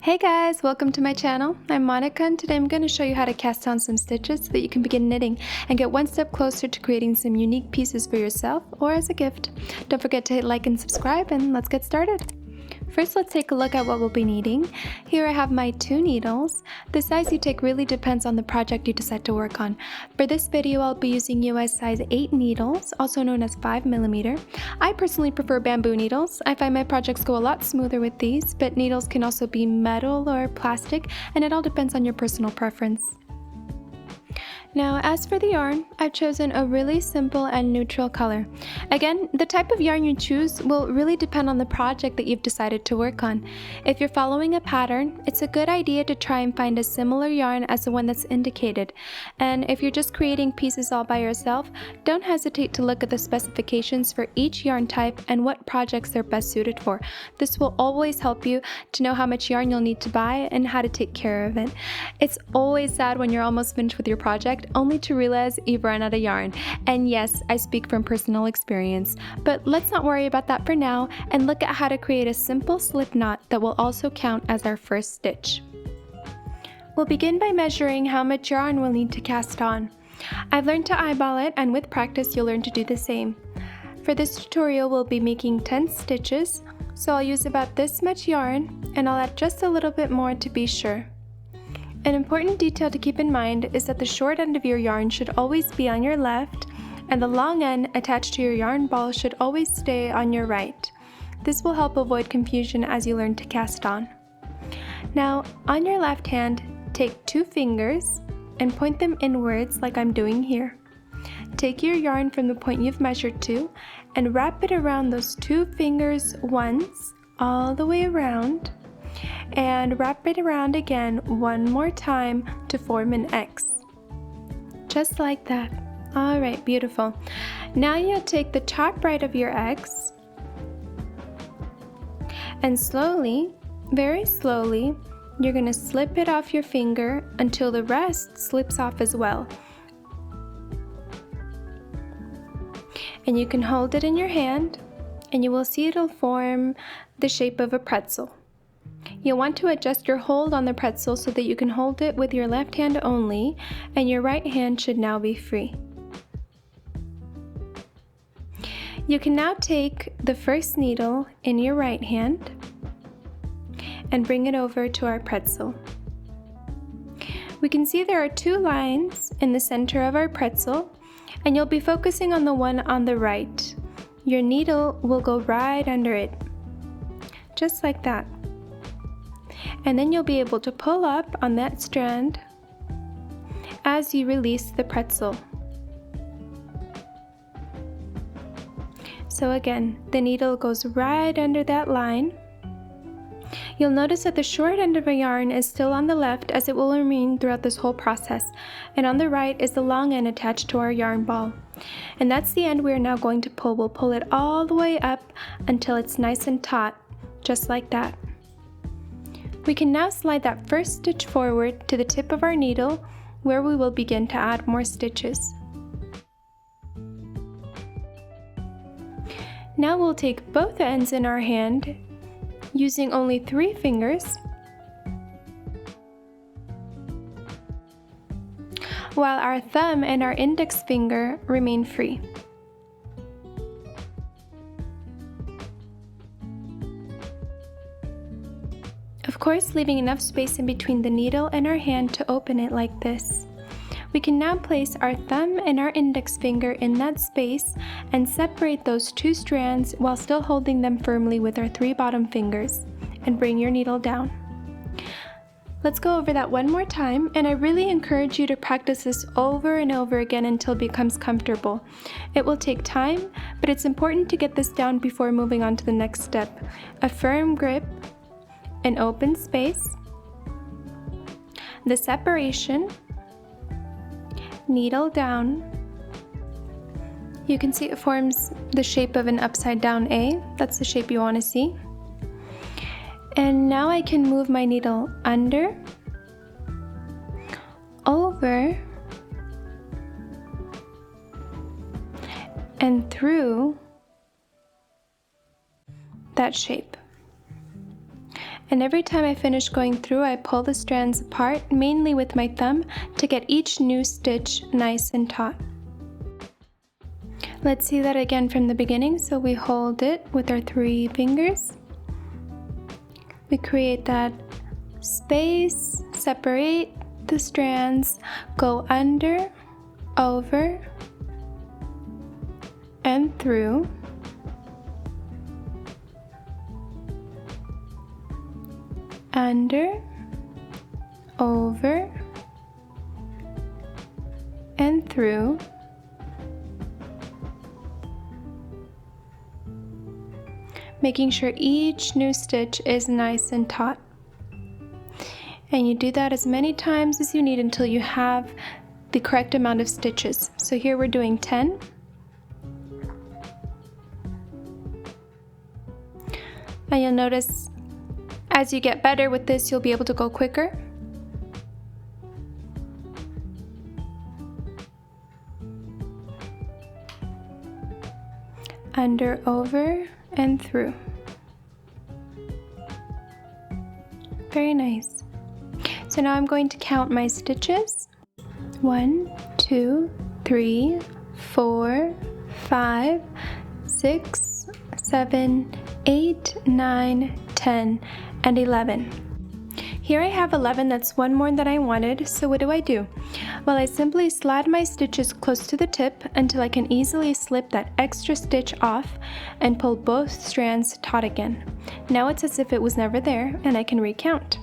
Hey guys, welcome to my channel. I'm Monica and today I'm going to show you how to cast on some stitches so that you can begin knitting and get one step closer to creating some unique pieces for yourself or as a gift. Don't forget to hit like and subscribe and let's get started. First, let's take a look at what we'll be needing. Here I have my 2 needles. The size you take really depends on the project you decide to work on. For this video, I'll be using US size 8 needles, also known as 5mm. I personally prefer bamboo needles. I find my projects go a lot smoother with these, but needles can also be metal or plastic, and it all depends on your personal preference. Now, as for the yarn, I've chosen a really simple and neutral color. Again, the type of yarn you choose will really depend on the project that you've decided to work on. If you're following a pattern, it's a good idea to try and find a similar yarn as the one that's indicated. And if you're just creating pieces all by yourself, don't hesitate to look at the specifications for each yarn type and what projects they're best suited for. This will always help you to know how much yarn you'll need to buy and how to take care of it. It's always sad when you're almost finished with your project, only to realize you've run out of yarn. And yes, I speak from personal experience, but let's not worry about that for now and look at how to create a simple slip knot that will also count as our first stitch. We'll begin by measuring how much yarn we'll need to cast on. I've learned to eyeball it, and with practice you'll learn to do the same. For this tutorial we'll be making 10 stitches, so I'll use about this much yarn and I'll add just a little bit more to be sure. An important detail to keep in mind is that the short end of your yarn should always be on your left, and the long end attached to your yarn ball should always stay on your right. This will help avoid confusion as you learn to cast on. Now, on your left hand, take 2 fingers and point them inwards like I'm doing here. Take your yarn from the point you've measured to and wrap it around those 2 fingers once, all the way around, and wrap it around again one more time to form an X. Just like that. Alright, beautiful. Now you'll take the top right of your X and slowly, very slowly, you're going to slip it off your finger until the rest slips off as well. And you can hold it in your hand and you will see it'll form the shape of a pretzel. You'll want to adjust your hold on the pretzel so that you can hold it with your left hand only, and your right hand should now be free. You can now take the first needle in your right hand and bring it over to our pretzel. We can see there are 2 lines in the center of our pretzel, and you'll be focusing on the one on the right. Your needle will go right under it, just like that. And then you'll be able to pull up on that strand as you release the pretzel. So again, the needle goes right under that line. You'll notice that the short end of a yarn is still on the left, as it will remain throughout this whole process, and on the right is the long end attached to our yarn ball. And that's the end we are now going to pull. We'll pull it all the way up until it's nice and taut, just like that. We can now slide that first stitch forward to the tip of our needle, where we will begin to add more stitches. Now we'll take both ends in our hand, using only 3 fingers, while our thumb and our index finger remain free. Of course, leaving enough space in between the needle and our hand to open it like this. We can now place our thumb and our index finger in that space and separate those 2 strands while still holding them firmly with our 3 bottom fingers, and bring your needle down. Let's go over that one more time, and I really encourage you to practice this over and over again until it becomes comfortable. It will take time, but it's important to get this down before moving on to the next step. A firm grip, an open space, the separation, needle down. You can see it forms the shape of an upside down A. That's the shape you want to see. And now I can move my needle under, over, and through that shape. And every time I finish going through, I pull the strands apart, mainly with my thumb, to get each new stitch nice and taut. Let's see that again from the beginning. So we hold it with our 3 fingers. We create that space, separate the strands, go under, over, and through. Under, over, and through. Making sure each new stitch is nice and taut. And you do that as many times as you need until you have the correct amount of stitches. So here we're doing 10. And you'll notice as you get better with this, you'll be able to go quicker. Under, over, and through. Very nice. So now I'm going to count my stitches. 1, 2, 3, 4, 5, 6, 7, 8, 9, 10, and 11. Here I have 11, that's one more than I wanted, so what do? Well, I simply slide my stitches close to the tip until I can easily slip that extra stitch off and pull both strands taut again. Now it's as if it was never there, and I can recount.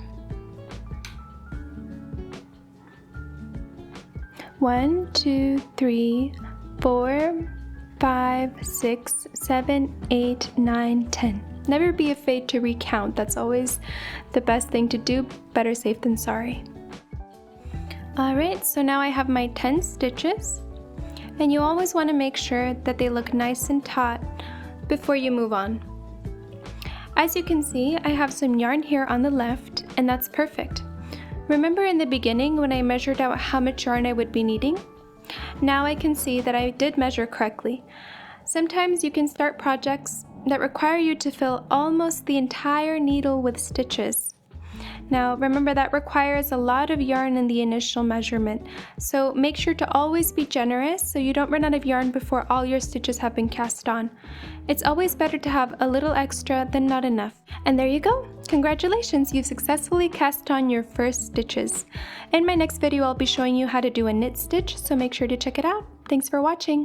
1, 2, 3, 4, 5, 6, 7, 8, 9, 10. Never be afraid to recount. That's always the best thing to do. Better safe than sorry. Alright, so now I have my 10 stitches. And you always want to make sure that they look nice and taut before you move on. As you can see, I have some yarn here on the left, and that's perfect. Remember in the beginning when I measured out how much yarn I would be needing? Now I can see that I did measure correctly. Sometimes you can start projects that require you to fill almost the entire needle with stitches. Now remember that requires a lot of yarn in the initial measurement, so make sure to always be generous so you don't run out of yarn before all your stitches have been cast on. It's always better to have a little extra than not enough. And there you go! Congratulations, you've successfully cast on your first stitches. In my next video I'll be showing you how to do a knit stitch, so make sure to check it out. Thanks for watching!